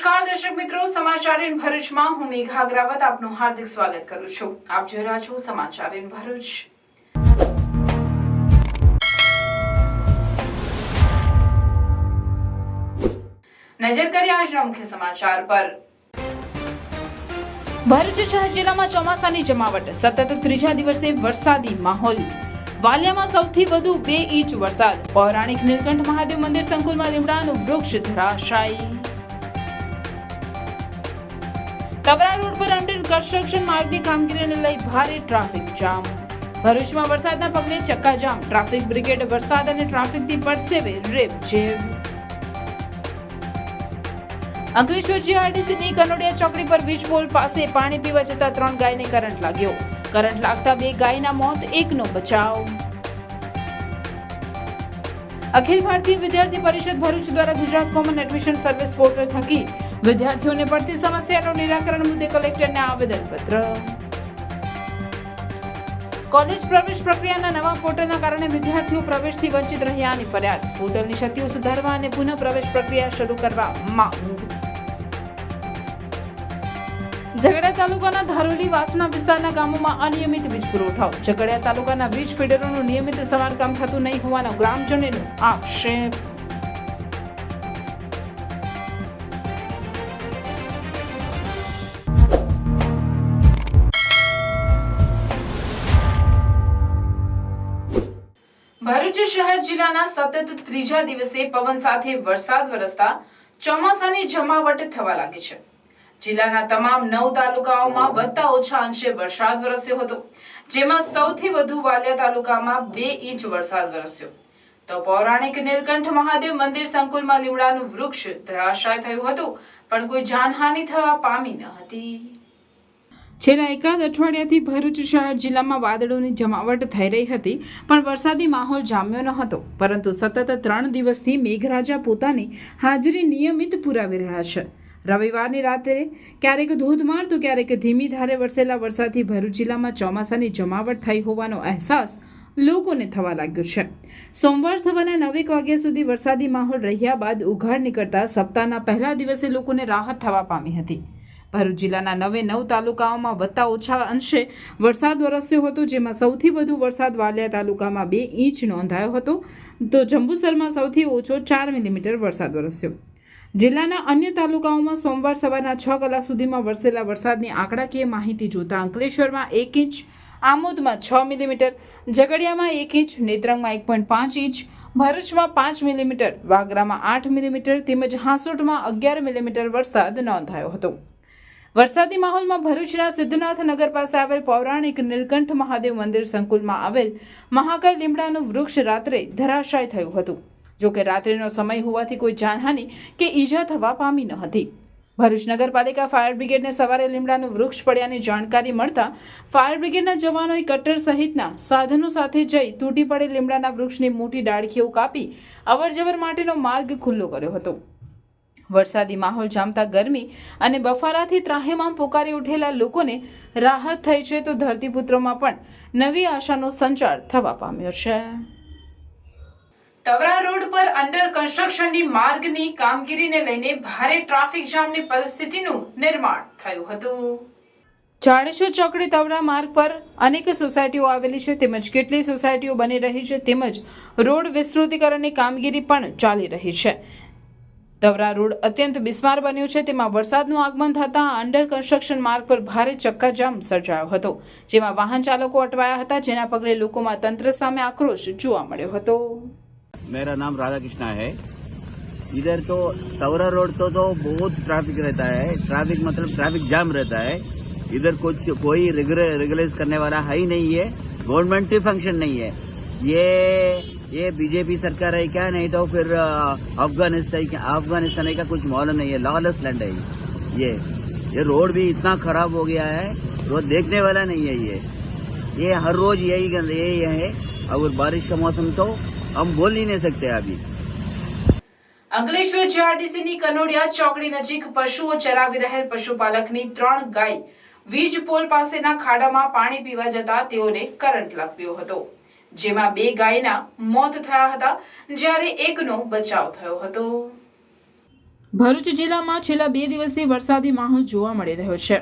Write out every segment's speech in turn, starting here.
નમસ્કાર દર્શક મિત્રો, સમાચાર ઇન ભરૂચમાં હું મેઘા અગ્રવાલ આપનું હાર્દિક સ્વાગત કરું છું. આપ જોઈ રહ્યા છો સમાચાર ઇન ભરૂચ. નજર કરીએ આજના મુખ્ય સમાચાર પર. ભરૂચ શહેર જિલ્લામાં ચોમાસાની જમાવટ, સતત ત્રીજા દિવસે વરસાદી માહોલ. વાલિયામાં સૌથી વધુ 2 ઇંચ વરસાદ. પૌરાણિક નીલકંઠ મહાદેવ મંદિર સંકુલમાં લીમડાનું વૃક્ષ ધરાશાયી. તવરા રોડ પર અંડર કન્સ્ટ્રક્શન માર્ગની કામગીરીને લઈ ભારે ટ્રાફિક જામ. ભરૂચમાં વરસાદના પગલે ચક્કાજામ. ટ્રાફિક બ્રિગેડ વરસાદ અને ટ્રાફિકથી પરસેવે રેબઝેબ. અંકલેશ્વર જીઆરડીસીની કનોડિયા ચોકડી પર વીજ પોલ પાસે પાણી પીવા જતા 3 ગાયને કરંટ લાગ્યો. કરંટ લાગતા 2 ગાયના મોત, 1નો બચાવ. અખિલ ભારતીય વિદ્યાર્થી પરિષદ ભરૂચ દ્વારા Gujarat common admission service portal થકી વિદ્યાર્થીઓને પડતી સમસ્યાનું નિરાકરણ મુદ્દે કલેક્ટરને આવેદનપત્ર. કોલેજ પ્રવેશ પ્રક્રિયાના નવા પોર્ટલના કારણે વિદ્યાર્થીઓ પ્રવેશથી વંચિત રહ્યાની ફરિયાદ. પોર્ટલની શક્તિઓ સુધારવા અને પુનઃ પ્રવેશ પ્રક્રિયા શરૂ કરવા માંગ. ઝઘડિયા તાલુકાના ધારોલી વાસણા વિસ્તારના ગામોમાં અનિયમિત વીજ પુરવઠો. ઝઘડિયા તાલુકાના વીજ ફીડરોનું નિયમિત સમારકામ થતું નહીં હોવાનો ગ્રામજનોનો આક્ષેપ. ભરૂચ શહેર જિલ્લાના સતત ત્રીજા દિવસે પવન સાથે વરસાદ વરસતા ચોમાસાની જમાવટ થવા લાગી છે. જિલ્લાના તમામ 9 તાલુકાઓમાં વત્તા ઓછા અંશે વરસાદ વરસ્યો હતો, જેમાં સૌથી વધુ વાલિયા તાલુકામાં 2 ઇંચ વરસાદ વરસ્યો. તો પૌરાણિક નીલકંઠ મહાદેવ મંદિર સંકુલમાં લીમડાનું વૃક્ષ ધરાશાય થયું હતું, પણ કોઈ જાનહાનિ થવા પામી ન હતી. છેલ્લા એકાદ અઠવાડિયાથી ભરૂચ શહેર જિલ્લામાં વાદળોની જમાવટ થઈ રહી હતી, પણ વરસાદી માહોલ જામ્યો ન હતો. પરંતુ સતત 3 દિવસથી મેઘરાજા પોતાની હાજરી નિયમિત પુરાવી રહ્યા છે. રવિવારની રાત્રે ક્યારેક ધોધમાર તો ક્યારેક ધીમી ધારે વરસેલા વરસાદથી ભરૂચ જિલ્લામાં ચોમાસાની જમાવટ થઈ હોવાનો અહેસાસ લોકોને થવા લાગ્યો છે. સોમવાર સવારના 9 વાગ્યા સુધી વરસાદી માહોલ રહ્યા બાદ ઉઘાડ નીકળતા સપ્તાહના પહેલા દિવસે લોકોને રાહત થવા પામી હતી. ભરૂચ જિલ્લાના 9 તાલુકાઓમાં વત્તા ઓછા અંશે વરસાદ વરસ્યો હતો, જેમાં સૌથી વધુ વરસાદ વાલિયા તાલુકામાં 2 ઇંચ નોંધાયો હતો, તો જંબુસરમાં સૌથી ઓછો 4 મિલીમીટર વરસાદ વરસ્યો. જિલ્લાના અન્ય તાલુકાઓમાં સોમવાર સવારના 6 કલાક સુધીમાં વરસેલા વરસાદની આંકડાકીય માહિતી જોતા અંકલેશ્વરમાં 1 ઇંચ, આમોદમાં 6 મિલીમીટર, ઝઘડિયામાં 1 ઇંચ, નેત્રંગમાં 1.5 ઇંચ, ભરૂચમાં 5 મિલીમીટર, વાગરામાં 8 મિલીમીટર તેમજ હાંસોટમાં 11 મિલીમીટર વરસાદ નોંધાયો હતો. વરસાદી માહોલમાં ભરૂચના સિદ્ધનાથ નગર પાસે આવેલ પૌરાણિક નીલકંઠ મહાદેવ મંદિર સંકુલમાં આવેલ મહાકાય લીમડાનું વૃક્ષ રાત્રે ધરાશાય થયું હતું. જો કે રાત્રિનો સમય હોવાથી કોઈ જાનહાનિ કે ઈજા થવા પામી ન હતી. ભરૂચ નગરપાલિકા ફાયર બ્રિગેડને સવારે લીમડાનું વૃક્ષ પડ્યાની જાણકારી મળતા ફાયર બ્રિગેડના જવાનોએ કટર સહિતના સાધનો સાથે જઈ તૂટી પડેલ લીમડાના વૃક્ષની મોટી ડાળખીઓ કાપી અવરજવર માટેનો માર્ગ ખુલ્લો કર્યો હતો. વરસાદી માહોલ જામતા ગરમી અને બફારાથી ત્રાહિમામ પોકારી ઉઠેલા લોકોને રાહત થઈ છે, તો ધરતીપુત્રોમાં પણ નવી આશાનો સંચાર થવા પામ્યો છે. તવરા રોડ પર અંડર કન્સ્ટ્રક્શનની માર્ગની કામગીરીને લઈને ભારે ટ્રાફિક જામની પરિસ્થિતિનું નિર્માણ થયું હતું. જાડેશ્વર ચોકડી તવરા માર્ગ પર અનેક સોસાયટીઓ આવેલી છે, તેમજ કેટલી સોસાયટીઓ બની રહી છે, તેમજ રોડ વિસ્તૃતીકરણની કામગીરી પણ ચાલી રહી છે. તવરા રોડ અત્યંત બિસ્માર બન્યો છે, તેમાં વરસાદનું આગમન થતાં અંડર કન્સ્ટ્રક્શન માર્ગ પર ભારે ચક્કાજામ સર્જાયો હતો, જેમાં વાહન ચાલકો અટવાયા હતા, જેના પગલે લોકોમાં તંત્ર સામે આક્રોશ જોવા મળ્યો હતો. मेरा नाम राधा कृष्णा है. इधर तो तवरा रोड तो बहुत ट्रैफिक रहता है. ट्रैफिक मतलब ट्रैफिक जाम रहता है. इधर कुछ कोई रेगुलेट करने वाला है ही नहीं है. गवर्नमेंट ही फंक्शन नहीं है. ये बीजेपी सरकार है क्या, नहीं तो फिर अफगानिस्तान का कुछ मालूम नहीं है. लॉलेस लैंड है ये रोड भी इतना खराब हो गया है, रोड देखने वाला नहीं है. ये हर रोज यही है. और बारिश का मौसम तो हम बोल ही नहीं सकते अभी. અંકલેશ્વર જીઆરડીસીની કનોડિયા ચોકડી નજીક પશુઓ ચરાવી રહેલ પશુપાલકની 3 ગાય વીજ પોલ પાસેના ખાડામાં પાણી પીવા જતા તેઓને કરંટ લાગ્યો હતો, જેમાં 2 ગાયના મોત થયા હતા, જ્યારે 1નો બચાવ થયો હતો. ભરૂચ જિલ્લામાં છેલ્લા 2 દિવસથી વરસાદી માહોલ જોવા મળી રહ્યો છે,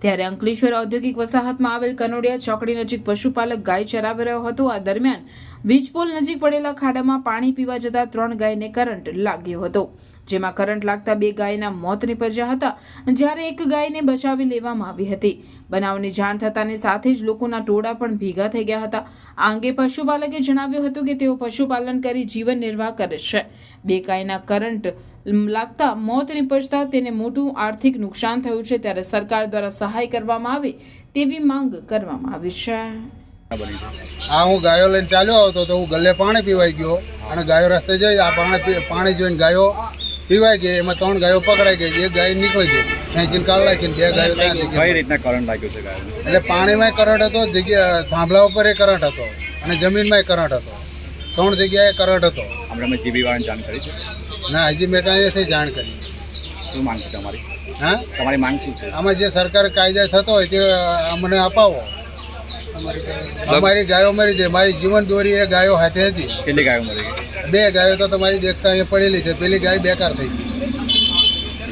ત્યારે અંકલેશ્વર ઔદ્યોગિક વસાહતમાં આવેલ કનોડિયા ચોકડી નજીક પશુપાલક ગાય ચરાવી રહ્યો હતો। આ દરમિયાન વીજપોલ નજીક પડેલા ખાડામાં પાણી પીવા જતા 3 ગાયને કરંટ લાગ્યો હતો, જેમાં કરંટ લાગતા 2 ગાયના મોત નીપજ્યા હતા, જ્યારે 1 ગાયને બચાવી લેવામાં આવી હતી। બનાવની જાણ થતાની સાથે જ લોકોના ટોળા પણ ભેગા થઈ ગયા હતા। આ અંગે પશુપાલકે જણાવ્યું હતું કે તેઓ પશુપાલન કરી જીવન નિર્વાહ કરે છે। 2 ગાયના કરંટ લાગતા મોત નીપજતા તેને મોટું આર્થિક નુકસાન થયું છે, ત્યારે સરકાર દ્વારા સહાય કરવામાં આવે તેવી માંગ કરવામાં આવી છે। આ હું ગાયો લઈને ચાલ્યો આવતો તો હું ગલ્લે પાણી પીવાઈ ગયો અને ગાયો રસ્તે જઈ આ પાણી જોઈને ગાયો પીવાઈ ગઈ। એમાં 3 ગાયો પકડાઈ ગઈ, 1 ગાય નીકળી ગઈ, ખેંચીને કાઢ નાખીને 2 ગાયો ત્યાં થઈ ગઈ। કઈ રીતના કરંટ લાગ્યો છે ગાયને? એટલે પાણીમાં કરંટ હતો, જગ્યા થાંભલા ઉપર કરંટ હતો અને જમીનમાં કરંટ હતો, 3 જગ્યાએ કરંટ હતો। આપણે મેં જીબી વાળાને જાણ કરી છે? ના, હજી મેં કાંઈ નથી જાણ કરી। શું માંગ છે તમારી? હા, તમારી માંગ શું છે? આમાં જે સરકાર કાયદા થતો હોય તે અમને અપાવો। અમારી ગાયો મરી જાય, મારી જીવન દોરી એ ગાયો હાથે હતી। કેટલી ગાયો મરી ગઈ? 2 ગાયો તો તમારી દેખતા અહીંયા પડેલી છે, પેલી ગાય બેકાર થઈ ગઈ।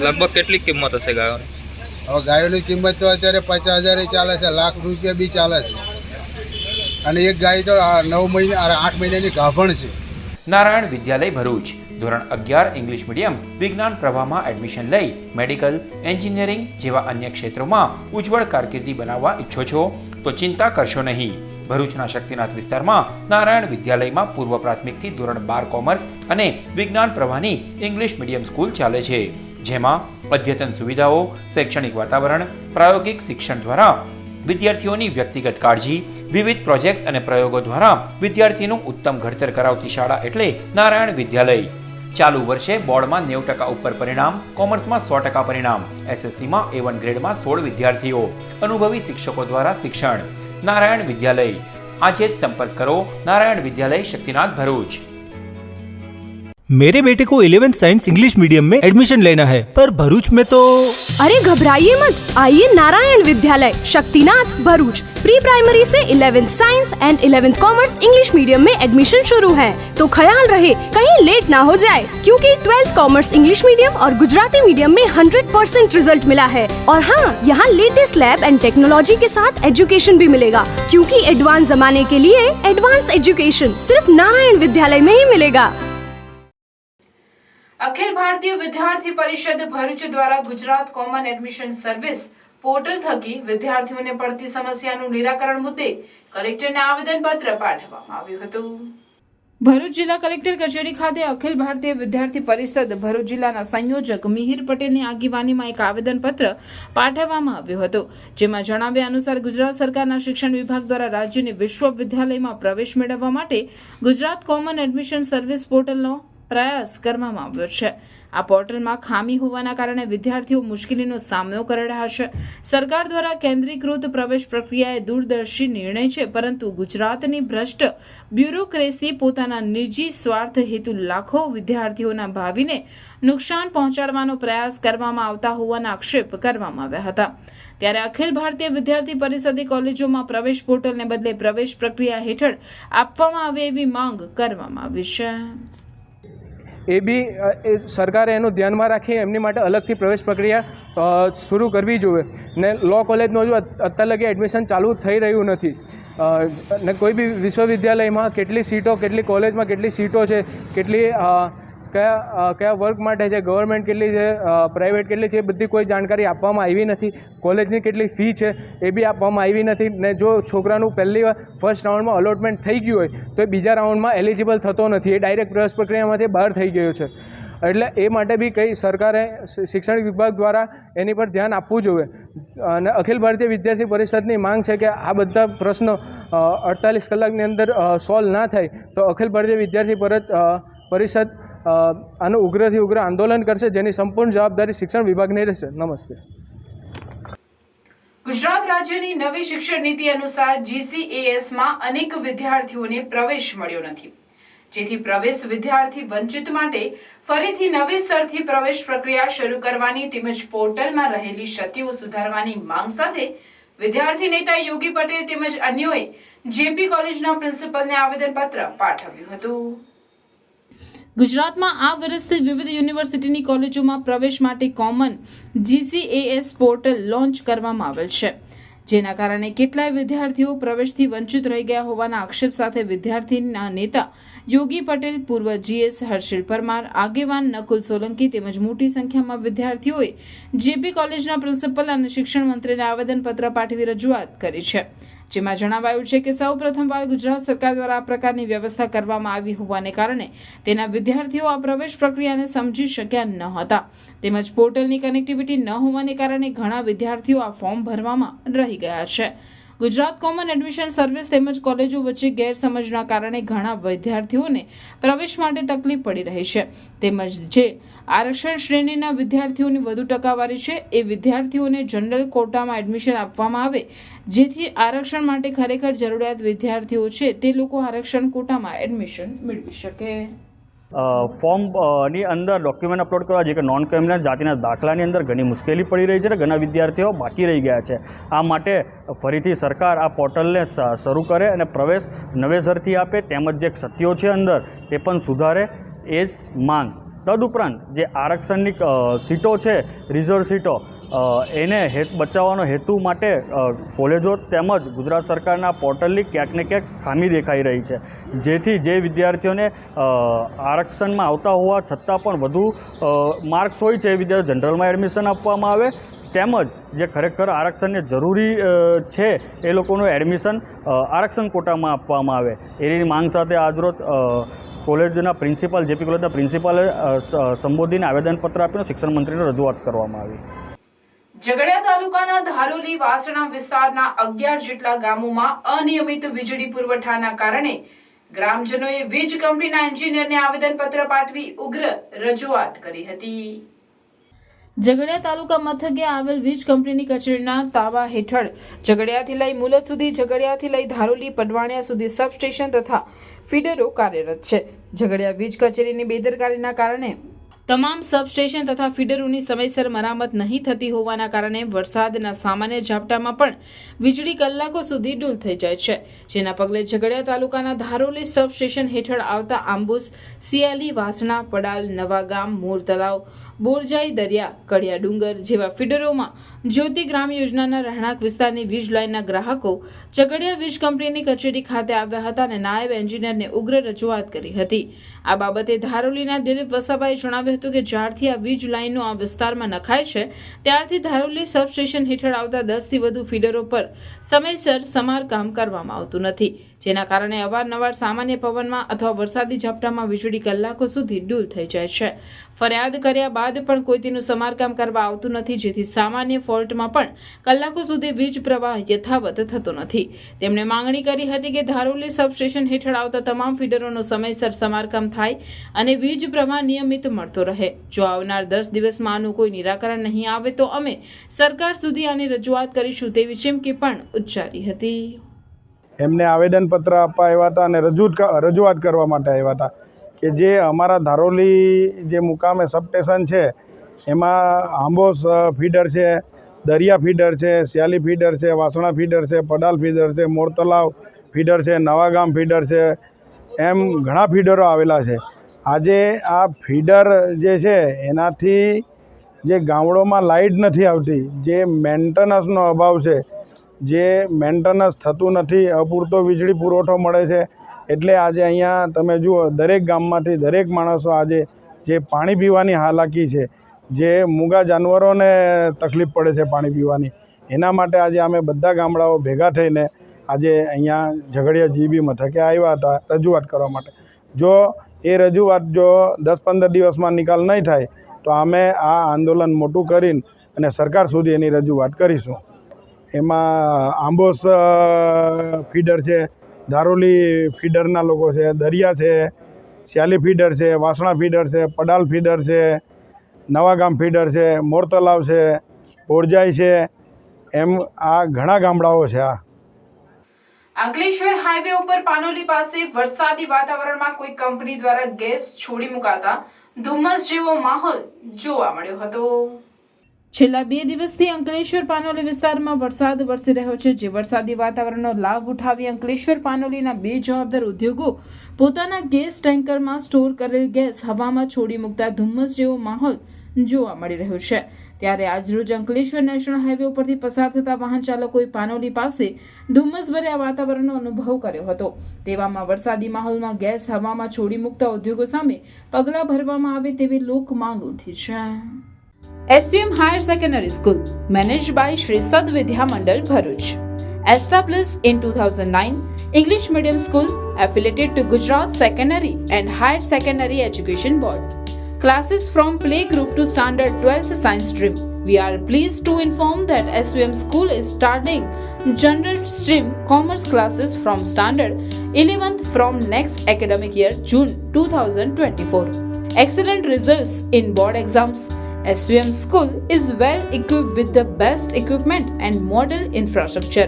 લગભગ કેટલી કિંમત હશે ગાયોની? હવે ગાયોની કિંમત તો અત્યારે 50,000 ચાલે છે, લાખ રૂપિયા બી ચાલે છે, અને 1 ગાય તો 9 મહિના 8 મહિનાની ગાભણ છે। નારાયણ વિદ્યાલય ભરૂચ ધોરણ 11 ઇંગ્લિશ મીડિયમ વિજ્ઞાન પ્રવાહમાં એડમિશન લઈ મેડિકલ, એન્જિનિયરિંગ જેવા અન્ય ક્ષેત્રોમાં ઉજ્જવળ કારકિર્દી બનાવવા ઈચ્છો છો તો ચિંતા કરશો નહીં। ભરૂચના શક્તિનાથ વિસ્તારમાં નારાયણ વિદ્યાલયમાં પૂર્વ પ્રાથમિકથી ધોરણ 12 કોમર્સ અને વિજ્ઞાન પ્રવાહની ઇંગ્લિશ મીડિયમ સ્કૂલ ચાલે છે, જેમાં અદ્યતન સુવિધાઓ, શૈક્ષણિક વાતાવરણ, પ્રાયોગિક શિક્ષણ દ્વારા વિદ્યાર્થીઓની વ્યક્તિગત કાળજી, વિવિધ પ્રોજેક્ટ્સ અને પ્રયોગો દ્વારા વિદ્યાર્થીનું ઉત્તમ ઘડતર કરાવતી શાળા એટલે નારાયણ વિદ્યાલય। ચાલુ વર્ષે બોર્ડમાં 90% ઉપર પરિણામ, કોમર્સમાં 100% પરિણામ, એસએસસીમાં A1 ગ્રેડમાં 16 વિદ્યાર્થીઓ, અનુભવી શિક્ષકો દ્વારા શિક્ષણ। નારાયણ વિદ્યાલય, આજે જ સંપર્ક કરો નારાયણ વિદ્યાલય શક્તિનાથ भरूच। मेरे बेटे को 11th साइंस इंग्लिश मीडियम में एडमिशन लेना है, पर भरूच में तो। अरे घबराइए मत, आइए नारायण विद्यालय शक्तिनाथ भरूच। प्री प्राइमरी से 11th science and 11th commerce English medium में एडमिशन शुरू है, तो ख्याल रहे कहीं लेट ना हो जाए, क्योंकि 12th कॉमर्स इंग्लिश मीडियम और गुजराती मीडियम में 100% रिजल्ट मिला है। और हाँ, यहाँ लेटेस्ट लैब एंड टेक्नोलॉजी के साथ एजुकेशन भी मिलेगा, क्योंकि एडवांस जमाने के लिए एडवांस एजुकेशन सिर्फ नारायण विद्यालय में ही मिलेगा। અખિલ ભારતીય વિદ્યાર્થી પરિષદ ભરૂચ દ્વારા Gujarat common admission service portal થકી વિદ્યાર્થીઓને પડતી સમસ્યાનું નિરાકરણ મુદ્દે કલેક્ટરને આવેદનપત્ર પાઠવવામાં આવ્યું હતું। ભરૂચ જિલ્લા કલેક્ટર કચેરી ખાતે અખિલ ભારતીય વિદ્યાર્થી પરિષદ ભરૂચ જિલ્લાના સંયોજક મિહિર પટેલની આગેવાનીમાં એક આવેદનપત્ર પાઠવવામાં આવ્યું હતું, જેમાં જણાવ્યા અનુસાર ગુજરાત સરકારના શિક્ષણ વિભાગ દ્વારા રાજ્યની વિશ્વવિદ્યાલયમાં પ્રવેશ મેળવવા માટે ગુજરાત કોમન એડમિશન સર્વિસ પોર્ટલનો પ્રયાસ કરવામાં આવ્યો છે। આ પોર્ટલમાં ખામી હોવાના કારણે વિદ્યાર્થીઓ મુશ્કેલીનો સામનો કરી રહ્યા છે। સરકાર દ્વારા કેન્દ્રીકૃત પ્રવેશ પ્રક્રિયા એ દૂરદર્શી નિર્ણય છે, પરંતુ ગુજરાતની ભ્રષ્ટ બ્યુરોક્રેસી પોતાના નિજી સ્વાર્થ હેતુ લાખો વિદ્યાર્થીઓના ભાવિને નુકસાન પહોંચાડવાનો પ્રયાસ કરવામાં આવતા હોવાના આક્ષેપ કરવામાં આવ્યા હતા। ત્યારે અખિલ ભારતીય વિદ્યાર્થી પરિષદે કોલેજોમાં પ્રવેશ પોર્ટલને બદલે પ્રવેશ પ્રક્રિયા હેઠળ આપવામાં આવે એવી માંગ કરવામાં આવી છે। એ બી સરકારે એનું ધ્યાનમાં રાખી એમની માટે અલગથી પ્રવેશ પ્રક્રિયા શરૂ કરવી જોઈએ ને લો કોલેજનું હજુ અત્યાર લગી એડમિશન ચાલુ થઈ રહ્યું નથી ને કોઈ બી વિશ્વવિદ્યાલયમાં કેટલી સીટો, કેટલી કોલેજમાં કેટલી સીટો છે, કેટલી કયા વર્ગ માટે છે, ગવર્મેન્ટ કેટલી છે, પ્રાઇવેટ કેટલી છે, એ બધી કોઈ જાણકારી આપવામાં આવી નથી। કોલેજની કેટલી ફી છે એ બી આપવામાં આવી નથી ને જો છોકરાનું પહેલી વાર ફર્સ્ટ રાઉન્ડમાં અલોટમેન્ટ થઈ ગયું હોય તો એ બીજા રાઉન્ડમાં એલિજિબલ થતો નથી, એ ડાયરેક્ટ પ્રવેશ પ્રક્રિયામાંથી બહાર થઈ ગયો છે। એટલે એ માટે બી કંઈ સરકારે શિક્ષણ વિભાગ દ્વારા એની પર ધ્યાન આપવું જોઈએ અને અખિલ ભારતીય વિદ્યાર્થી પરિષદની માંગ છે કે આ બધા પ્રશ્નો 48 કલાકની અંદર સોલ્વ ના થાય તો અખિલ ભારતીય વિદ્યાર્થી પરિષદ આનું ઉગ્રથી ઉગ્ર આંદોલન કરશે, જેની સંપૂર્ણ જવાબદારી શિક્ષણ વિભાગની રહેશે। નમસ્તે। ગુજરાત રાજ્યની નવી શિક્ષણ નીતિ અનુસાર GCAS માં અનેક વિદ્યાર્થીઓને પ્રવેશ મળ્યો નથી, જેથી પ્રવેશ વિદ્યાર્થી વંચિત માટે ફરીથી નવેસરથી પ્રવેશ પ્રક્રિયા શરૂ કરવાની તેમજ પોર્ટલમાં રહેલી ક્ષતિઓ સુધારવાની માંગ સાથે વિદ્યાર્થી નેતા યોગી પટેલ તેમજ અન્યોએ JP કોલેજના પ્રિન્સિપલને આવેદનપત્ર પાઠવ્યું હતું। ગુજરાતમાં આ વર્ષથી વિવિધ યુનિવર્સિટીની કોલેજોમાં પ્રવેશ માટે કોમન GCAS પોર્ટલ લોન્ચ કરવામાં આવેલ છે, જેના કારણે કેટલાય વિદ્યાર્થીઓ પ્રવેશથી વંચિત રહી ગયા હોવાના આક્ષેપ સાથે વિદ્યાર્થીના નેતા યોગી પટેલ, પૂર્વ GS હર્ષિલ પરમાર, આગેવાન નકુલ સોલંકી તેમજ મોટી સંખ્યામાં વિદ્યાર્થીઓએ JP કોલેજના પ્રિન્સિપલ અને શિક્ષણ મંત્રીને આવેદનપત્ર પાઠવી રજૂઆત કરી છે, જેમાં જણાવાયું છે કે સૌ પ્રથમવાર ગુજરાત સરકાર દ્વારા આ પ્રકારની વ્યવસ્થા કરવામાં આવી હોવાને કારણે તેના વિદ્યાર્થીઓ આ પ્રવેશ પ્રક્રિયાને સમજી શક્યા ન હતા, તેમજ પોર્ટલની કનેક્ટિવિટી ન હોવાને કારણે ઘણા વિદ્યાર્થીઓ આ ફોર્મ ભરવામાં રહી ગયા છે. ગુજરાત કોમન એડમિશન સર્વિસ તેમજ કોલેજો વચ્ચે ગેરસમજના કારણે ઘણા વિદ્યાર્થીઓને પ્રવેશ માટે તકલીફ પડી રહી છે, તેમજ જે આરક્ષણ શ્રેણીના વિદ્યાર્થીઓની વધુ ટકાવારી છે એ વિદ્યાર્થીઓને જનરલ કોટામાં એડમિશન આપવામાં આવે, જેથી આરક્ષણ માટે ખરેખર જરૂરિયાત વિદ્યાર્થીઓ છે તે લોકો આરક્ષણ કોટામાં એડમિશન મેળવી શકે. ફોર્મની અંદર ડોક્યુમેન્ટ અપલોડ કરવા જે કે નોન ક્રિમિનલ જાતિના દાખલાની અંદર ઘણી મુશ્કેલી પડી રહી છે અને ઘણા વિદ્યાર્થીઓ બાકી રહી ગયા છે. આ માટે ફરીથી સરકાર આ પોર્ટલને શરૂ કરે અને પ્રવેશ નવેસરથી આપે, તેમજ જે ક્ષતિઓ છે અંદર તે પણ સુધારે, એ જ માંગ. તદુપરાંત જે આરક્ષણની સીટો છે, રિઝર્વ સીટો, એને બચાવવાનો હેતુ માટે કોલેજો તેમજ ગુજરાત સરકારના પોર્ટલની ક્યાંક ને ક્યાંક ખામી દેખાઈ રહી છે, જેથી જે વિદ્યાર્થીઓને આરક્ષણમાં આવતા હોવા છતાં પણ વધુ માર્ક્સ હોય છે એ વિદ્યાર્થીઓ જનરલમાં એડમિશન આપવામાં આવે, તેમજ જે ખરેખર આરક્ષણને જરૂરી છે એ લોકોનું એડમિશન આરક્ષણ કોટામાં આપવામાં આવે, એની માંગ સાથે આજરોજ કોલેજના પ્રિન્સિપાલ, JP કોલેજના પ્રિન્સિપાલે સંબોધીને આવેદનપત્ર આપીને શિક્ષણ મંત્રીને રજૂઆત કરવામાં આવી. ઝઘડિયા તાલુકાના ધારોલી વાસણા વિસ્તારના 11 જેટલા ગામોમાં અનિયમિત વીજળી પુરવઠાના કારણે ગ્રામજનોએ વીજ કંપનીના એન્જિનિયરને આવેદનપત્ર પાઠવી ઉગ્ર રજૂઆત કરી હતી. ઝઘડિયા તાલુકા મથકે આવેલ વીજ કંપનીની કચેરીના તાબા હેઠળ ઝઘડિયાથી લઈ મુલત સુધી, ઝઘડિયાથી લઈ ધારોલી પડવાણિયા સુધી સબસ્ટેશન તથા ફીડરો કાર્યરત છે. ઝઘડિયા વીજ કચેરીની બેદરકારીના કારણે તમામ સબસ્ટેશન તથા ફીડરોની સમયસર મરામત નહીં થતી હોવાના કારણે વરસાદના સામાન્ય ઝાપટામાં પણ વીજળી કલાકો સુધી ડૂલ થઈ જાય છે, જેના પગલે ઝઘડિયા તાલુકાના ધારોલી સબસ્ટેશન હેઠળ આવતા આંબુસ, સિયાલી, વાસણા, પડાલ, નવાગામ, મોર તળાવ, બોરજાઈ દરિયા, કડિયા ડુંગર જેવા ફીડરોમાં જ્યોતિ ગ્રામ યોજનાના રહેણાંક વિસ્તારની વીજ લાઇનના ગ્રાહકો ઝઘડિયા વીજ કંપનીની કચેરી ખાતે આવ્યા હતા અને નાયબ એન્જિનિયરને ઉગ્ર રજૂઆત કરી હતી. આ બાબતે ધારોલીના દિલીપ વસાવાએ જણાવ્યું હતું કે જ્યારથી આ વીજ લાઇનો આ વિસ્તારમાં નખાય છે ત્યારથી ધારોલી સબસ્ટેશન હેઠળ આવતા 10 થી વધુ ફીડરો પર સમયસર સમારકામ કરવામાં આવતું નથી, જેના કારણે અવારનવાર સામાન્ય પવનમાં અથવા વરસાદી ઝાપટામાં વીજળી કલાકો સુધી ડૂલ થઈ જાય છે. ફરિયાદ કર્યા બાદ પણ કોઈ તેનું સમારકામ કરવા આવતું નથી, જેથી સામાન્ય ફોલ્ટમાં પણ કલાકો સુધી વીજ પ્રવાહ યથાવત થતો નથી. તેમણે માંગણી કરી હતી કે ધારોલી સબસ્ટેશન હેઠળ આવતા તમામ ફીડરોનો સમયસર સમારકામ થાય અને વીજ પ્રવાહ નિયમિત મળતો રહે. જો આવનાર 10 દિવસમાં આનું કોઈ નિરાકરણ નહીં આવે તો અમે સરકાર સુધી આની રજૂઆત કરીશું તેવી ચીમકી પણ ઉચ્ચારી હતી. એમને આવેદનપત્ર આપવા આવ્યા હતા અને રજૂઆત કરવા માટે આવ્યા હતા કે જે અમારા ધારોલી જે મુકામે સબસ્ટેશન છે એમાં આંબોસ ફીડર છે, દરિયા ફીડર છે, સિયાલી ફીડર છે, વાસણા ફીડર છે, પડાલ ફીડર છે, મોર તળાવ ફીડર છે, નવાગામ ફીડર છે, એમ ઘણા ફીડરો આવેલા છે. આજે આ ફીડર જે છે એનાથી જે ગામડોમાં લાઇટ નથી આવતી, જે મેન્ટેનન્સનો અભાવ છે, જે મેન્ટેનન્સ થતું નથી, અપૂરતો વીજળી પુરવઠો મળે છે, એટલે આજે અહીંયા તમે જુઓ દરેક ગામમાંથી દરેક માણસો આજે જે પાણી પીવાની હાલાકી છે, જે મૂગા જાનવરોને તકલીફ પડે છે પાણી પીવાની, એના માટે આજે અમે બધા ગામડાઓ ભેગા થઈને આજે અહીંયા ઝઘડિયા GB મથકે આવ્યા હતા રજૂઆત કરવા માટે. જો એ રજૂઆત જો 10-15 દિવસમાં નિકાલ નહીં થાય તો અમે આ આંદોલન મોટું કરીને અને સરકાર સુધી એની રજૂઆત કરીશું. એમાં આંબોસ ફીડર છે, ધારોલી ફીડરના લોકો છે, દરિયા છે, સિયાલી ફીડર છે, વાસણા ફીડર છે, પડાલ ફીડર છે, નવાગામ ફીડર છે, મોર તળાવ છે, બોરજાઈ છે, એમ આ ઘણા ગામડાઓ છે. અંકલેશ્વર હાઈવે ઉપર પાનોલી પાસે વરસાદી વાતાવરણમાં કોઈ કંપની દ્વારા ગેસ છોડી મુકાતા ધુમ્મસ જેવો માહોલ જોવા મળ્યો હતો. છેલ્લા 2 દિવસથી અંકલેશ્વર પાનોલી વિસ્તારમાં વરસાદ વરસી રહ્યો છે, જે વરસાદી વાતાવરણનો લાભ ઉઠાવી અંકલેશ્વર પાનોલીના 2 જવાબદાર ઉદ્યોગો પોતાના ગેસ ટેન્કરમાં સ્ટોર કરેલ ગેસ હવામાં છોડી મૂકતા ધુમ્મસ જેવો માહોલ જોવા મળી રહ્યો છે. ત્યારે આજરોજ અંકલેશ્વર નેશનલ હાઈવે ઉપરથી પસાર થતા વાહન ચાલકોએ પાનોલી પાસે ધુમ્મસભર્યા વાતાવરણનો અનુભવ કર્યો હતો. તેવામાં વરસાદી માહોલમાં ગેસ હવામાં છોડી મૂકતા ઉદ્યોગો સામે પગલાં ભરવામાં આવે તેવી લોક માંગ ઉઠી છે. SVM Higher Secondary School, managed by Shri Sad Vidya Mandal, Bharuch. Established in 2009, English medium school affiliated to Gujarat Secondary and Higher Secondary Education Board. Classes from playgroup to standard 12th science stream. We are pleased to inform that SVM school is starting general stream commerce classes from standard 11th from next academic year, June 2024. Excellent results in board exams. SVM school is well equipped with the best equipment and model infrastructure.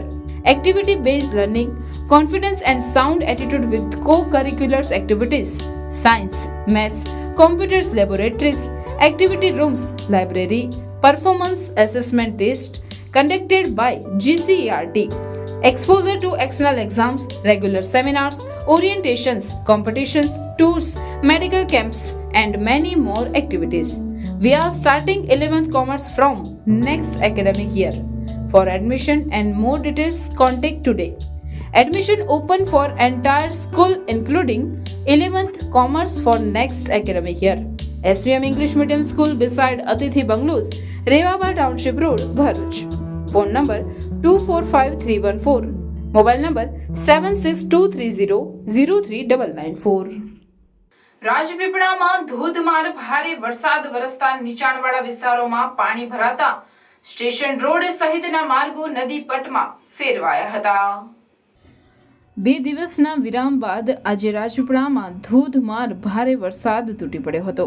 Activity-based learning, confidence and sound attitude with co-curricular activities, science, maths, computers laboratories, activity rooms, library, performance assessment test conducted by GCERT, exposure to external exams, regular seminars, orientations, competitions, tours, medical camps and many more activities. We are starting 11th Commerce from next academic year. For admission and more details, contact today. Admission open for entire school including 11th Commerce for next academic year. SVM English Medium School beside Atithi Bungalows, Rewaba Township Road, Bharuch. Phone number 245314. Mobile number 7623003994. રાજપીપળામાં ધોધમાર ભારે વરસાદ વરસતા નીચાણવાળા વિસ્તારોમાં પાણી ભરાતા station road સહિતના માર્ગો નદી પટમાં ફેરવાયા હતા. 2 દિવસના વિરામ બાદ આજે રાજપીપળામાં ધોધમાર ભારે વરસાદ તૂટી પડ્યો હતો.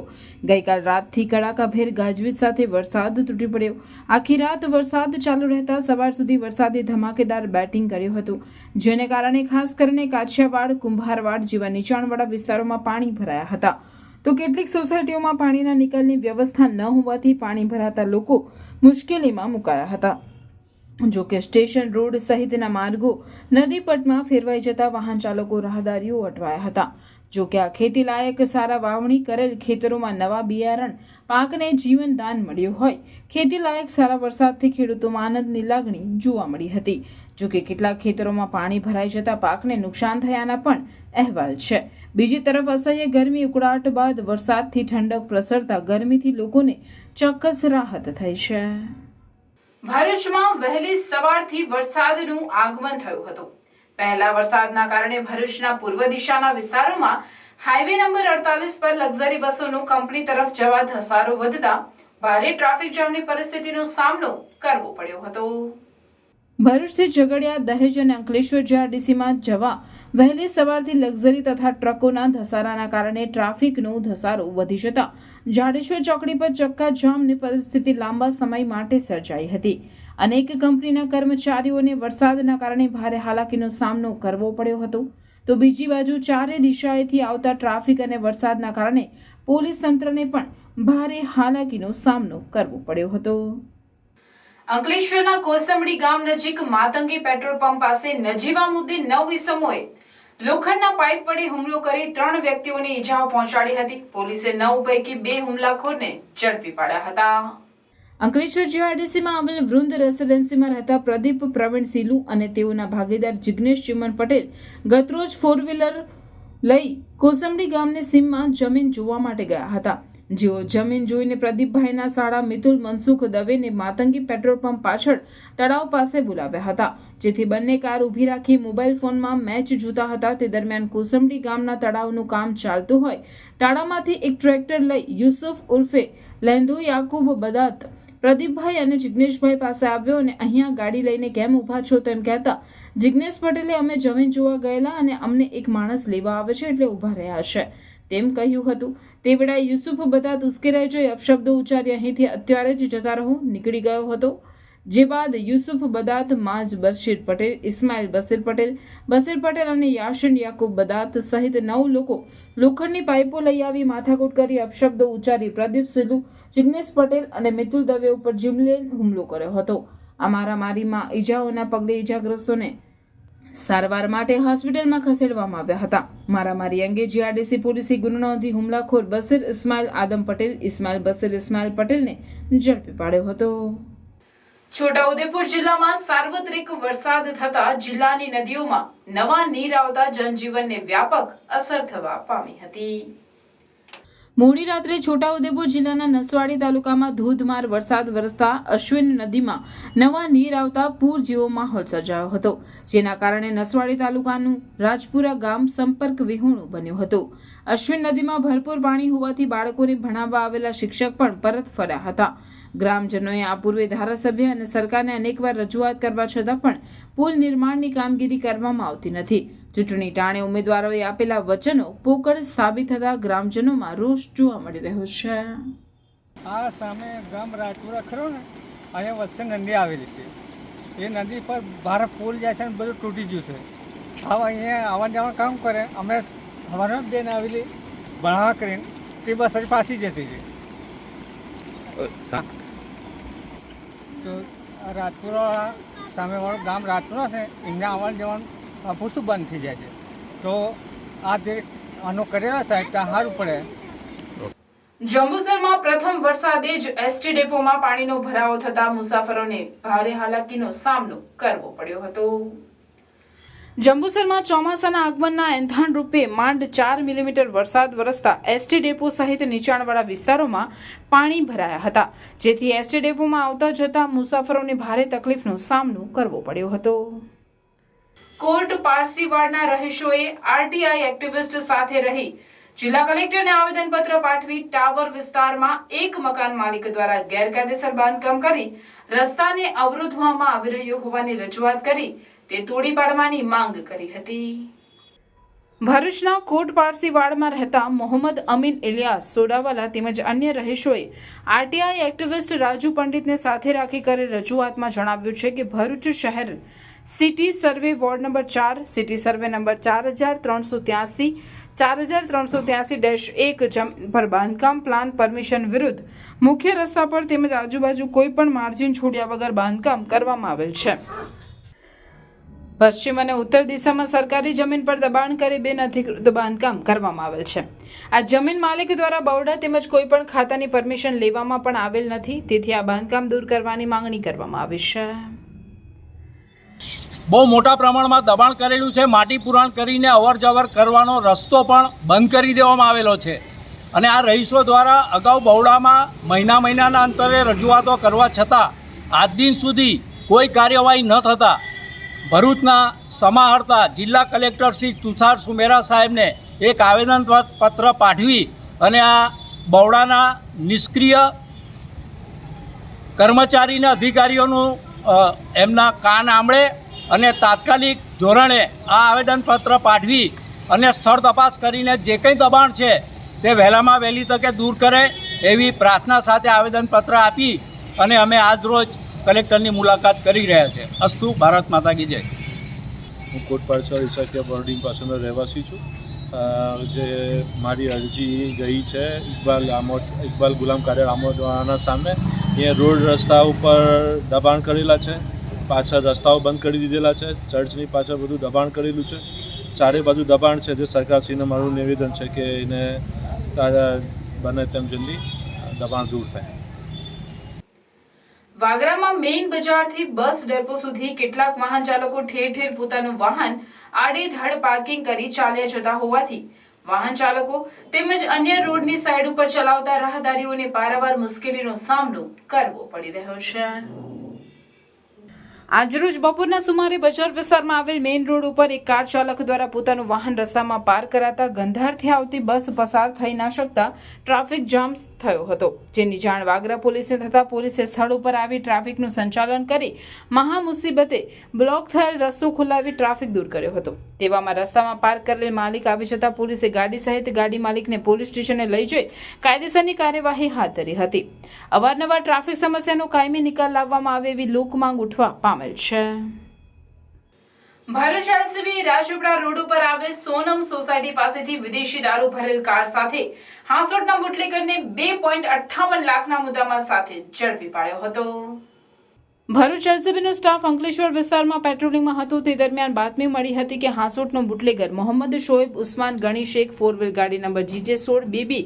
ગઈકાલ રાતથી કડાકાભેર ગાજવીજ સાથે વરસાદ તૂટી પડ્યો. આખી રાત વરસાદ ચાલુ રહેતા સવાર સુધી વરસાદે ધમાકેદાર બેટિંગ કર્યું હતું, જેને કારણે ખાસ કરીને કાછિયાવાડ, કુંભારવાડ જેવા નીચાણવાળા વિસ્તારોમાં પાણી ભરાયા હતા. તો કેટલીક સોસાયટીઓમાં પાણીના નિકાલની વ્યવસ્થા ન હોવાથી પાણી ભરાતા લોકો મુશ્કેલીમાં મુકાયા હતા. જો કે સ્ટેશન રોડ સહિતના માર્ગો નદીપટમાં ફેરવાઈ જતા વાહન ચાલકો રાહદારીઓ અટવાયા હતા. જો કે આ ખેતીલાયક સારા વાવણી કરેલ ખેતરોમાં નવા બિયારણ પાકને જીવનદાન મળ્યું હોય ખેતીલાયક સારા વરસાદથી ખેડૂતોમાં આનંદની લાગણી જોવા મળી હતી. જો કે કેટલાક ખેતરોમાં પાણી ભરાઈ જતા પાકને નુકસાન થયાના પણ અહેવાલ છે. બીજી તરફ અસહ્ય ગરમી ઉકળાટ બાદ વરસાદથી ઠંડક પ્રસરતા ગરમીથી લોકોને ચોક્કસ રાહત થઈ છે. ભરૂચમાં વહેલી સવારથી વરસાદનું આગમન થયું હતું. પહેલા વરસાદના કારણે ભરૂચના પૂર્વ દિશાના વિસ્તારોમાં હાઈવે નંબર 48 પર લક્ઝરી બસોનો કંપની તરફ જવા ધસારો વધતા ભારે ટ્રાફિક જામની પરિસ્થિતિનો સામનો કરવો પડ્યો હતો. ભરૂચથી ઝઘડિયા, દહેજ અને અંકલેશ્વર જીઆરડીસીમાં જવા વહેલી સવારથી લક્ઝરી તથા ટ્રકોના ધસારાના કારણે ટ્રાફિકનો ધસારો વધી જતા જાડેશ્વર ચોકડી પર ચક્કાજામની પરિસ્થિતિ લાંબા સમય માટે સર્જાઈ હતી. અનેક કંપનીના કર્મચારીઓને વરસાદના કારણે ભારે હાલાકીનો સામનો કરવો પડ્યો હતો. તો બીજી બાજુ ચારે દિશાએથી આવતા ટ્રાફિક અને વરસાદના કારણે પોલીસ તંત્રને પણ ભારે હાલાકીનો સામનો કરવો પડ્યો હતો. અંકલેશ્વરના કોસંબડી ગામ નજીક માતંગી પેટ્રોલ પંપ પાસે નજીવા મુદ્દે 9 ઇસમોએ લોખંડના પાઇપ વડે હુમલો કરી 3 વ્યક્તિઓને ઈજાઓ પહોંચાડી હતી. પોલીસે 9 પૈકી 2 હુમલાખોરને ઝડપી પાડ્યા હતા. અંકલેશ્વર જીઆરડીસીમાં આવેલ વૃંદ રેસિડેન્સીમાં રહેતા પ્રદીપ પ્રવીણ સિલુ અને તેઓના ભાગીદાર જિગ્નેશ ચિમન પટેલ ગતરોજ 4 વ્હીલર લઈ કોસંબડી ગામની સીમમાં જમીન જોવા માટે ગયા હતા. જેઓ જમીન જોઈને પ્રદીપભાઈના સાળા મિતુલ મનસુખ દવેને માતંગી પેટ્રોલ પંપ પાછળ તળાવ પાસે બોલાવ્યા હતા, જેથી બંને કાર ઊભી રાખી મોબાઈલ ફોનમાં મેચ જોતા હતા. તે દરમિયાન કોસંબડી ગામના તળાવનું કામ ચાલતું હોય તળાવમાંથી એક ટ્રેક્ટર લઈ યુસુફ ઉર્ફે લેન્દુ યાકુબ બદાત પ્રદીપભાઈ અને જિગ્નેશભાઈ પાસે આવ્યો અને અહીંયા ગાડી લઈને કેમ ઊભા છો તેમ કહેતા જિગ્નેશ પટેલે અમે જમીન જોવા ગયેલા અને અમને એક માણસ લેવા આવે છે એટલે ઊભા રહ્યા છે તેમ કહ્યું હતું. તે વેળાએ યુસુફ બદાત ઉશ્કેરાઈ જઈ અપશબ્દો ઉચ્ચારી અહીંથી અત્યારે જ જતા રહો નીકળી ગયો હતો. જે બાદ યુસુફ બદાત, માજ બશીર પટેલ, ઇસ્માઇલ બશીર પટેલ અને યાસીન યાકુબ બદાત સહિત 9 લોકો લોખંડની પાઇપો લઈ આવી માથાકૂટ કરી અપશબ્દો ઉચ્ચારી પ્રદીપ સિલ્લુ, જિગ્નેશ પટેલ અને મિતુલ દવે ઉપર જીવલેણ હુમલો કર્યો હતો. આ મારામારીમાં ઈજાઓના પગલે ઈજાગ્રસ્તોને સારવાર માટે હોસ્પિટલમાં ખસેડવામાં આવ્યા હતા. મારામારી અંગે જીઆરડીસી પોલીસે ગુનો નોંધી હુમલાખોર બશીર ઇસ્માઇલ પટેલને ઝડપી પાડ્યો હતો. છોટાઉદેપુર જિલ્લામાં સાર્વત્રિક વરસાદ થતા જિલ્લાની નદીઓમાં નવા નીર આવતા જનજીવનને વ્યાપક અસર થવા પામી હતી. મોડી રાત્રે છોટાઉદેપુર જિલ્લાના નસવાડી તાલુકામાં ધોધમાર વરસાદ વરસતા અશ્વિન નદીમાં નવા નીર આવતા પૂર જેવો માહોલ સર્જાયો હતો, જેના કારણે નસવાડી તાલુકાનું રાજપુરા ગામ સંપર્ક વિહોણું બન્યું હતું. અશ્વિન નદીમાં ભરપૂર પાણી હોવાથી બાળકોને ભણાવવા આવેલા શિક્ષક પણ પરત ફર્યા હતા. ગ્રામજનોએ આ પૂર્વે ધારાસભ્ય અને સરકારને અનેકવાર રજૂઆત કરવા છતાં પણ પુલ નિર્માણની કામગીરી કરવામાં આવતી નથી. ચૂંટણી ટાણે ઉમેદવારોએ આપેલા વચનો પોકળ સાબિત થતા ગ્રામજનોમાં રોષ જોવા મળી રહ્યો છે. આ સામે ગામ રાજપુરા ખરો ને, અહીંયા વચ્ચે નદી આવેલી છે. એ નદી પર ભારે પુલ જાય છે ને બધું તૂટી ગયું છે. હવે અહીંયા આવવા જવાનું કામ કરે. અમે હવારમાં બેન આવેલી ભણવા કરીને તે બસ હજી પાછી જતી હતી. તો રાજપુરા સામેવાળું ગામ રાજપુરા છે, એમને આવવાનું જવાનું પૂછું બંધ થઈ જાય છે. તો આ જે આનો કરેલા સાહેબ ત્યાં સારું પડે. જંબુસરમાં પ્રથમ વરસાદે જ એસટી ડેપોમાં પાણીનો ભરાવો થતા મુસાફરોને ભારે હાલાકીનો સામનો કરવો પડ્યો હતો. જંબુસરમાં ચોમાસાના આગમનના એંધાણ રૂપે માંડ 4 મિલીમીટર વરસાદ વરસતા એસટી ડેપો સહિત નીચાણવાળા વિસ્તારોમાં પાણી ભરાયા હતા, જેથી એસટી ડેપોમાં આવતા જતા મુસાફરોને ભારે તકલીફનો સામનો કરવો પડ્યો હતો. કોર્ટ પારસીવાડના રહીશોએ આરટીઆઈ એક્ટિવિસ્ટ સાથે રહી જિલ્લા કલેક્ટરને આવેદનપત્ર પાઠવી ટાવર વિસ્તારમાં એક મકાન માલિક દ્વારા ગેરકાયદેસર બાંધકામ કરી રસ્તાને અવરોધવામાં આવી રહ્યો હોવાની રજૂઆત કરી તે તોડી પાડવાની માંગ કરી હતી. ભરૂચના કોટ પારસીવાડમાં રહેતા મોહમ્મદ અમીન ઇલિયાસ સોડાવાલા તેમજ અન્ય રહીશોએ આરટીઆઈ એક્ટિવિસ્ટ રાજુ પંડિતને સાથે રાખી કરેલ રજૂઆતમાં જણાવ્યું છે કે ભરૂચ શહેર city survey ward number 4, city survey number 4383 4383-1 જમીન પર બાંધકામ પ્લાન પરમિશન વિરુદ્ધ મુખ્ય રસ્તા પર તેમજ આજુબાજુ કોઈ પણ માર્જિન છોડ્યા વગર બાંધકામ કરવામાં આવેલ છે. પશ્ચિમ અને ઉત્તર દિશામાં સરકારી જમીન પર દબાણ કરી બિનઅધિકૃત બાંધકામ કરવામાં આવેલ છે. આ જમીન માલિક દ્વારા બરોડા તેમજ કોઈ પણ ખાતાની પરમિશન લેવામાં પણ આવેલ નથી, તેથી આ બાંધકામ દૂર કરવાની માંગણી કરવામાં આવી છે. બહુ મોટા પ્રમાણમાં દબાણ કરેલું છે. માટી પુરાણ કરીને અવર જવર કરવાનો રસ્તો પણ બંધ કરી દેવામાં આવેલો છે. અને આ રહીશો દ્વારા અગાઉ બરોડામાં મહિનાના અંતરે રજૂઆતો કરવા છતાં આજ દિન સુધી કોઈ કાર્યવાહી ન થતાં ભરૂચના સમાહર્તા જિલ્લા કલેક્ટર શ્રી તુષાર સુમેરા સાહેબને એક આવેદનપત્ર પાઠવી અને આ બરોડાના નિષ્ક્રિય કર્મચારીને અધિકારીઓનું એમના કાન આંબળે અને તાત્કાલિક ધોરણે આ આવેદનપત્ર પાઠવી અને સ્થળ તપાસ કરીને જે કંઈ દબાણ છે તે વહેલામાં વહેલી તકે દૂર કરે એવી પ્રાર્થના સાથે આવેદનપત્ર આપી અને અમે આજરોજ કલેક્ટરની મુલાકાત કરી રહ્યા છે. અસ્તુ, ભારત માતા કી જય. હું કોટ પારસા વિશાખા બોર્ડિંગ પાસેનો રહેવાસી છું. જે મારી અરજી ગઈ છે ઇકબાલ ગુલામ કાદર આમોદવાળાના સામે. એ રોડ રસ્તા ઉપર દબાણ કરેલા છે, પાછળ રસ્તાઓ બંધ કરી દીધેલા છે, ચર્ચની પાછળ બધું દબાણ કરેલું છે. ચારે બાજુ દબાણ છે. જે સરકારશ્રીને મારું નિવેદન છે કે એને બને તેમ જલ્દી દબાણ દૂર થાય. વાગરામાં મેઇન બજારથી બસ ડેપો સુધી કેટલાક વાહન ચાલકો ઠેર ઠેર પોતાનું વાહન આડેધડ પાર્કિંગ કરી ચાલ્યા જતા હોવાથી વાહન ચાલકો તેમજ અન્ય રોડની સાઈડ ઉપર ચલાવતા રાહદારીઓને પારાવાર મુશ્કેલીનો સામનો કરવો પડી રહ્યો છે. આજરોજ બપોરના સુમારે બજાર વિસ્તારમાં આવેલ મેઇન રોડ ઉપર એક કાર ચાલક દ્વારા પોતાનું વાહન રસ્તામાં પાર્ક કરાતા ગંધારથી આવતી બસ પસાર થઈ ન શકતા ટ્રાફિક જામ થયો હતો, જેની જાણ વાગરા પોલીસને થતાં પોલીસે સ્થળ ઉપર આવી ટ્રાફિકનું સંચાલન કરી મહા મુસીબતે બ્લોક થયેલ રસ્તો ખોલાવી ટ્રાફિક દૂર કર્યો હતો। તેવામાં રસ્તામાં પાર્ક કરેલ માલિક આવી જતા પોલીસે ગાડી સહિત ગાડી માલિકને પોલીસ સ્ટેશને લઈ જઈ કાયદેસરની કાર્યવાહી હાથ ધરી હતી। અવારનવાર ટ્રાફિક સમસ્યાનો કાયમી નિકાલ લાવવામાં આવે એવી લોકમાંગ ઉઠવા પામેલ છે। ભરૂચ એલસીબી રાજપીપળા રોડ ઉપર આવેલ સોનમ સોસાયટી પાસેથી વિદેશી દારૂ ભરેલ કાર સાથે 66ના બુટલેગરને 2.58 લાખના મુદ્દામાલ સાથે ઝડપી પાડ્યો હતો। ભરૂચ એલસીબીનો સ્ટાફ અંકલેશ્વર વિસ્તારમાં પેટ્રોલિંગમાં હતો તે દરમિયાન બાતમી મળી હતી કે 66નો બુટલેગર મોહમ્મદ શોએબ ઉસ્માન ગણી શેખ 4 વ્હીલ ગાડી નંબર GJ16 BB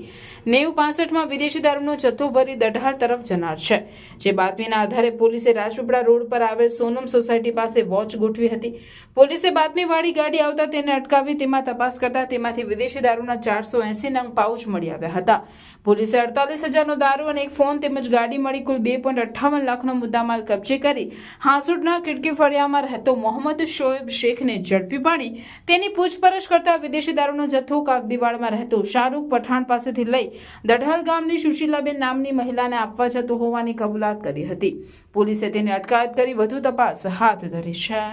9065માં વિદેશી દારૂનો જથ્થો ભરી દઢાળ તરફ જનાર છે। જે બાતમીના આધારે પોલીસે રાજપીપળા રોડ પર આવેલ સોનમ સોસાયટી પાસે વોચ ગોઠવી હતી। પોલીસે બાતમીવાળી ગાડી આવતા તેને અટકાવી તેમાં તપાસ કરતા તેમાંથી વિદેશી દારૂના 480 નંગ પાઉચ મળી આવ્યા હતા। પોલીસે 48,000નો દારૂ અને એક ફોન તેમજ ગાડી મળી કુલ 2.58 લાખનો મુદ્દામાલ કબજે કરી હાંસોડના ખીડકી ફળિયામાં રહેતો મોહમ્મદ શોએબ શેખને ઝડપી પાડી તેની પૂછપરછ કરતા વિદેશી દારૂનો જથ્થો કાગદીવાડમાં રહેતો શાહરૂખ પઠાણ પાસેથી લઈ દઢાલ ગામની સુશીલાબેન નામની મહિલાને આપવા જતો હોવાની કબૂલાત કરી હતી। પોલીસે તેની અટકાયત કરી વધુ તપાસ હાથ ધરી છે।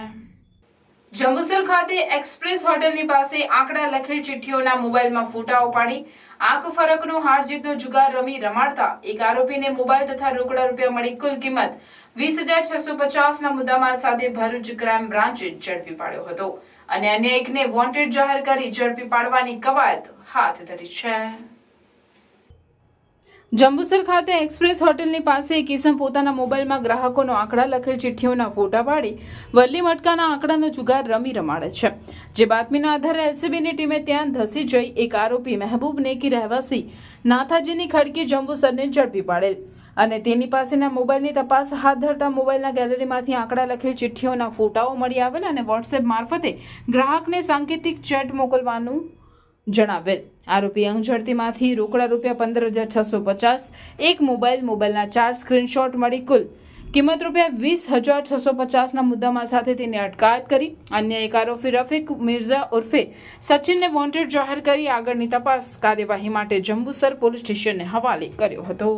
જંબુસર ખાતે એક્સપ્રેસ હોટલની પાસે આંકડા લખેલ ચિઠ્ઠીઓના મોબાઈલમાં ફોટાઓ પાડી આંખ ફરકનો હાર જીતનો જુગાર રમી રમાડતા એક આરોપીને મોબાઈલ તથા રોકડા રૂપિયા મળી કુલ કિંમત 20,650ના મુદ્દામાલ સાથે ભરૂચ ક્રાઇમ બ્રાન્ચે ઝડપી પાડ્યો હતો અને અન્ય એકને વોન્ટેડ જાહેર કરી ઝડપી પાડવાની કવાયત હાથ ધરી છે। જંબુસર ખાતે એક્સપ્રેસ હોટલની પાસે એક ઇસમ પોતાના મોબાઈલમાં ગ્રાહકોનો આંકડા લખેલ ચિઠ્ઠીઓના ફોટા પાડી વલ્લી મટકાના આંકડાનો જુગાર રમી રમાડે છે। જે બાતમીના આધારે એલસીબીની ટીમે ત્યાં ધસી જઈ એક આરોપી મહેબૂબ નેકી રહેવાસી નાથાજીની ખડકી જંબુસરને ઝડપી પાડેલ અને તેની પાસેના મોબાઈલની તપાસ હાથ ધરતા મોબાઈલના ગેલેરીમાંથી આંકડા લખેલ ચિઠ્ઠીઓના ફોટાઓ મળી આવેલ અને વોટ્સએપ મારફતે ગ્રાહકને સાંકેતિક ચેટ મોકલવાનું જણાવેલ। આરોપી અંગઝડતીમાંથી રોકડા રૂપિયા 15,650, એક મોબાઈલના 4 સ્ક્રીનશોટ મળી કુલ કિંમત રૂપિયા 20,650ના મુદ્દામાલ સાથે તેની અટકાયત કરી અન્ય એક આરોપી રફીક મિર્ઝા ઉર્ફે સચિનને વોન્ટેડ જાહેર કરી આગળની તપાસ કાર્યવાહી માટે જંબુસર પોલીસ સ્ટેશનને હવાલે કર્યો હતો।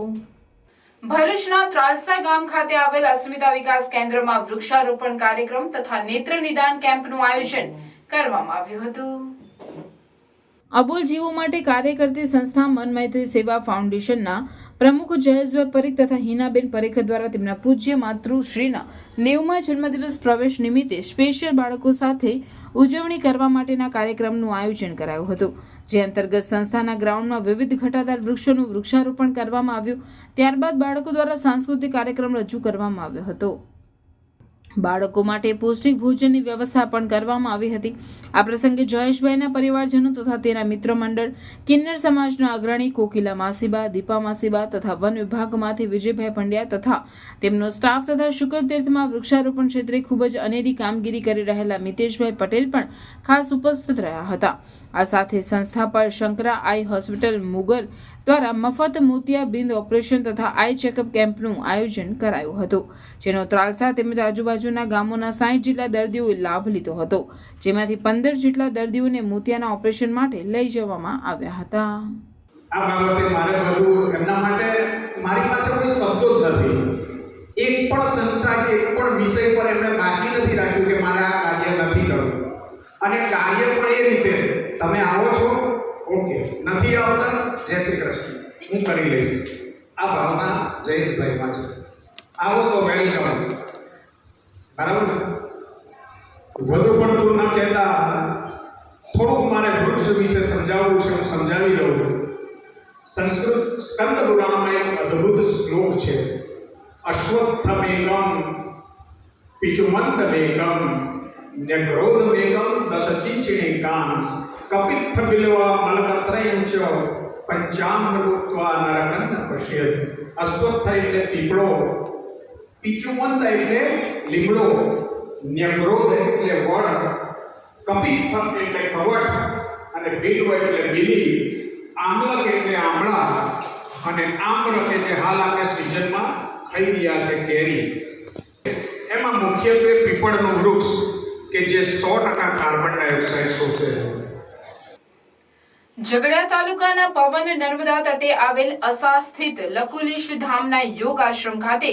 ભરૂચના ત્રાલસા ગામ ખાતે આવેલ અસ્મિતા વિકાસ કેન્દ્રમાં વૃક્ષારોપણ કાર્યક્રમ તથા નેત્ર નિદાન કેમ્પનું આયોજન કરવામાં આવ્યું હતું। અબોલ જીવો માટે કાર્ય કરતી સંસ્થા મન મૈત્રી સેવા ફાઉન્ડેશનના પ્રમુખ જયેશભાઈ પરીખ તથા હિનાબેન પરીખ દ્વારા તેમના પૂજ્ય માતૃશ્રીના 90મા જન્મદિવસ પ્રવેશ નિમિત્તે સ્પેશિયલ બાળકો સાથે ઉજવણી કરવા માટેના કાર્યક્રમનું આયોજન કરાયું હતું। જે અંતર્ગત સંસ્થાના ગ્રાઉન્ડમાં વિવિધ ઘટાદાર વૃક્ષોનું વૃક્ષારોપણ કરવામાં આવ્યું। ત્યારબાદ બાળકો દ્વારા સાંસ્કૃતિક કાર્યક્રમ રજૂ કરવામાં આવ્યો હતો। બાળકો માટે પૌષ્ટિક ભોજનની વ્યવસ્થા પણ કરવામાં આવી હતી। આ પ્રસંગે જયેશભાઈના પરિવારજનો તથા તેના મિત્ર મંડળ, કિન્નર સમાજના અગ્રણી કોકિલા માસીબા, દીપા માસીબા તથા વન વિભાગમાંથી વિજયભાઈ પંડ્યા તથા તેમનો સ્ટાફ તથા શુકર તીર્થમાં વૃક્ષારોપણ ક્ષેત્રે ખૂબ જ અનેરી કામગીરી કરી રહેલા મિતેશભાઈ પટેલ પણ ખાસ ઉપસ્થિત રહ્યા હતા। આ સાથે સંસ્થા પર શંકરા આઈ હોસ્પિટલ મુગર દ્વારા મફત મોતિયાબિંદ ઓપરેશન તથા આઈ ચેકઅપ કેમ્પનું આયોજન કરાયું હતું, જેનો ત્રાલસા તેમજ આજુબાજુના ગામોના 60 જેટલા દર્દીઓએ લાભ લીધો હતો, જેમાંથી 15 જેટલા દર્દીઓને મોતિયાના ઓપરેશન માટે લઈ જવામાં આવ્યા હતા। આ બાબતે મારે બધું એમના માટે મારી પાસે કોઈ શબ્દો જ નથી। એક પણ સંસ્થા કે એક પણ વિષય પર એમણે બાકી નથી રાખ્યું કે મારે આ કાર્ય નથી કરવું અને કાર્ય પણ એ રીતે તમે આવો છો ઓકે, નથી આવતા જય શ્રી કૃષ્ણ, હું કરી લઈશ। આ ભાવના જયેશભાઈમાં છે। આવો તો વેલકમ, બરાબર છે। વધુ પડતું ન કહેતા થોડુંક મારે વૃક્ષ વિશે સમજાવવું છે, હું સમજાવી દઉં। સંસ્કૃત સ્કંદ પુરાણમાં એક અદ્ભુત શ્લોક છે, અશ્વત્થમેકમ પિચુમંતમેકમ ન્યગ્રોધમેકમ દશચિંચિણેકાન કપિત્થ બિલ્વા મલકત્રયં ચ પંચામૃત્વા નરકન્ન પશ્યત। અશ્વત્થ એટલે પીપળો, પિચુમંત એટલે લીમડો, ન્યગ્રોધ એટલે વડ, કપિત્થ એટલે કવટ અને બિલ્વ એટલે બિલી, આમલક એટલે આમળા અને આમ્ર કે જે હાલ આપણે સિઝનમાં ખાઈ રહ્યા છે કેરી, એમાં એમાં મુખ્યત્વે પીપળનું વૃક્ષ કે જે 100% કાર્બન ડાયોક્સાઇડ શોષે છે. ઝઘડિયા તાલુકાના પવન નર્મદા તટે આવેલ અસા સ્થિત લકુલીશ ધામના યોગ આશ્રમ ખાતે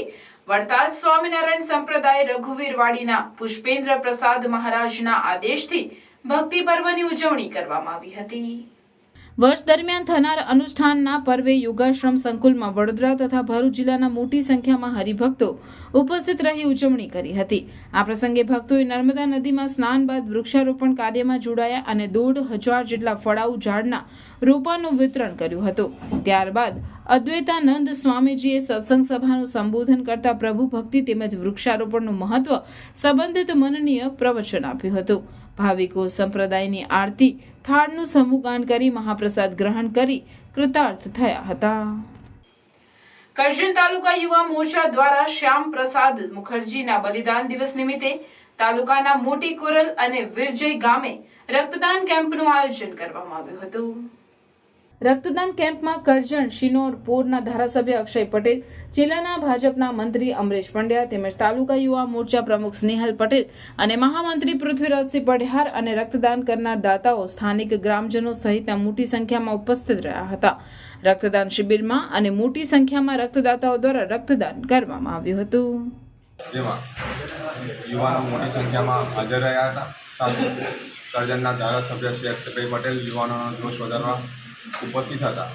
વડતાલ સ્વામિનારાયણ સંપ્રદાય રઘુવીરવાડીના પુષ્પેન્દ્ર પ્રસાદ મહારાજના આદેશથી ભક્તિ પર્વની ઉજવણી કરવામાં આવી હતી. વર્ષ દરમિયાન થનાર અનુષ્ઠાનના પર્વે યોગાશ્રમ સંકુલમાં વડોદરા તથા ભરૂચ જિલ્લાના મોટી સંખ્યામાં હરિભક્તો ઉપસ્થિત રહી ઉજવણી કરી હતી. આ પ્રસંગે ભક્તોએ નર્મદા નદીમાં સ્નાન બાદ વૃક્ષારોપણ કાર્યમાં જોડાયા અને 1,500 જેટલા ફળાઉ ઝાડના રોપાનું વિતરણ કર્યું હતું. ત્યારબાદ અદ્વૈતાનંદ સ્વામીજીએ સત્સંગ સભાનું સંબોધન કરતા પ્રભુ ભક્તિ તેમજ વૃક્ષારોપણનું મહત્વ સંબંધિત મનનીય પ્રવચન આપ્યું હતું. ભાવિકો સંપ્રદાયની આરતી થાળનું સમૂહગાન કરી મહાપ્રસાદ ગ્રહણ કરી કૃતાર્થ થયા હતા. કરજણ તાલુકા યુવા મોરચા દ્વારા શ્યામ પ્રસાદ મુખર્જીના બલિદાન દિવસ નિમિત્તે તાલુકાના મોટી કોરલ અને વિરજય ગામે રક્તદાન કેમ્પનું આયોજન કરવામાં આવ્યું હતું. રક્તદાન કેમ્પમાં કરજણ શિનોર પોરના ધારાસભ્ય અક્ષય પટેલ, જિલ્લાના ભાજપના મંત્રી અમરેશ પંડ્યા તેમજ તાલુકા યુવા મોરચા પ્રમુખ સ્નેહલ પટેલ અને મહામંત્રી પૃથ્વીરાજસિંહ પઢિયાર અને રક્તદાન કરનાર દાતાઓ સ્થાનિક ગ્રામજનો સહિતના મોટી સંખ્યામાં ઉપસ્થિત રહ્યા હતા. રક્તદાન શિબિરમાં અને મોટી સંખ્યામાં રક્તદાતાઓ દ્વારા રક્તદાન કરવામાં આવ્યું હતું. જેમાં યુવાનો મોટી સંખ્યામાં હાજર રહ્યા હતા. સાથે કરજણના ધારાસભ્ય શ્રી અક્ષયભાઈ પટેલ યુવાનોનો જોશ વધારવા ઉપસ્થિત હતા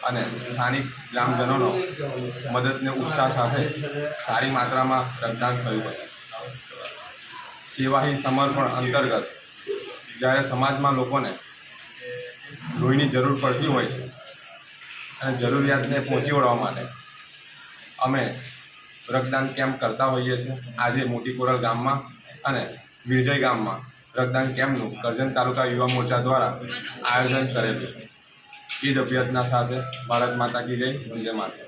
અને સ્થાનિક ગ્રામજનોનો મદદને ઉત્સાહ સાથે સારી માત્રામાં રક્તદાન કર્યું હતું. સેવા હી સમર્પણ અંતર્ગત જ્યારે સમાજમાં લોકોને લોહીની જરૂર પડતી હોય છે અને જરૂરિયાતને પહોંચી વળવા માટે અમે રક્તદાન કેમ્પ કરતા હોઈએ છીએ. આજે મોટી કોરલ ગામમાં અને વિરજય ગામમાં રક્તદાન કેમ્પનું કરજણ તાલુકા યુવા મોરચા દ્વારા આયોજન કરેલું છે. એ જ અભ્યર્થના સાથે ભારત માતા કી જય, વંદે માતરમ.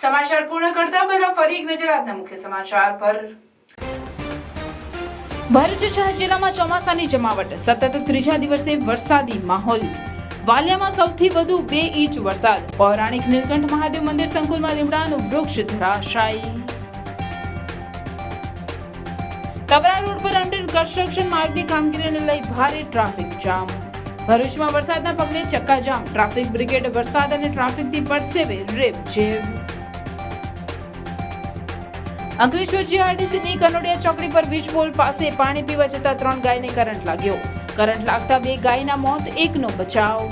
સમાચાર પૂર્ણ કરતા પહેલા ફરી એક નજર આજના મુખ્ય સમાચાર પર. ભરૂચ શહેર જિલ્લામાં ચોમાસાની જમાવટ, સતત ત્રીજા દિવસે વરસાદી માહોલ. વાલિયામાં સૌથી વધુ 2 ઇંચ વરસાદ. પૌરાણિક નીલકંઠ મહાદેવ મંદિર સંકુલમાં લીમડાનું વૃક્ષ ધરાશાયી. તવરા રોડ પર અંડર કન્સ્ટ્રક્શન માર્ગની કામગીરીને લઈ ભારે ટ્રાફિક જામ. ભરૂચમાં વરસાદના પગલે ચક્કાજામ. ટ્રાફિક બ્રિગેડ વરસાદ અને ટ્રાફિકથી પરસેવે રેબઝેબ. અંકલેશ્વર જીઆરડીસીની કનોડિયા ચોકડી પર વીજ પોલ પાસે પાણી પીવા જતા 3 ગાયને કરંટ લાગ્યો. કરંટ લાગતા 2 ગાયના મોત, 1નો બચાવ.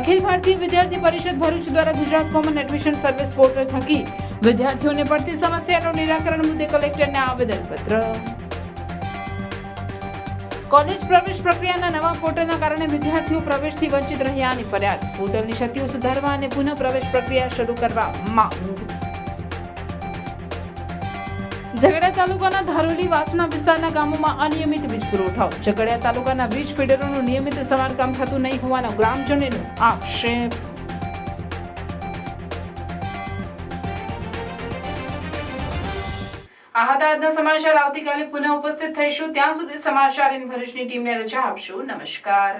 અખિલ ભારતીય વિદ્યાર્થી પરિષદ ભરૂચ દ્વારા Gujarat common admission service portal થકી વિદ્યાર્થીઓને પડતી સમસ્યાનું નિરાકરણ મુદ્દે કલેક્ટરને આવેદનપત્ર. કોલેજ પ્રવેશ પ્રક્રિયાના નવા પોર્ટલના કારણે વિદ્યાર્થીઓ પ્રવેશથી વંચિત રહ્યાની ફરિયાદ. પોર્ટલની ક્ષતિઓ સુધારવા અને પુનઃ પ્રવેશ પ્રક્રિયા શરૂ કરવા માંગ. ઝઘડિયા તાલુકાના ધારોલી વાસણા વિસ્તારના ગામોમાં અનિયમિત વીજ પુરવઠો. ઝઘડિયા તાલુકાના વીજ ફીડરોનું નિયમિત સમારકામ થતું નહીં હોવાનો ગ્રામજનોનો આક્ષેપ. આ હતા આજના સમાચાર. આવતીકાલે પુનઃ ઉપસ્થિત થઈશું. ત્યાં સુધી સમાચાર ઇન ભરૂચની ટીમને રજા આપશો. નમસ્કાર.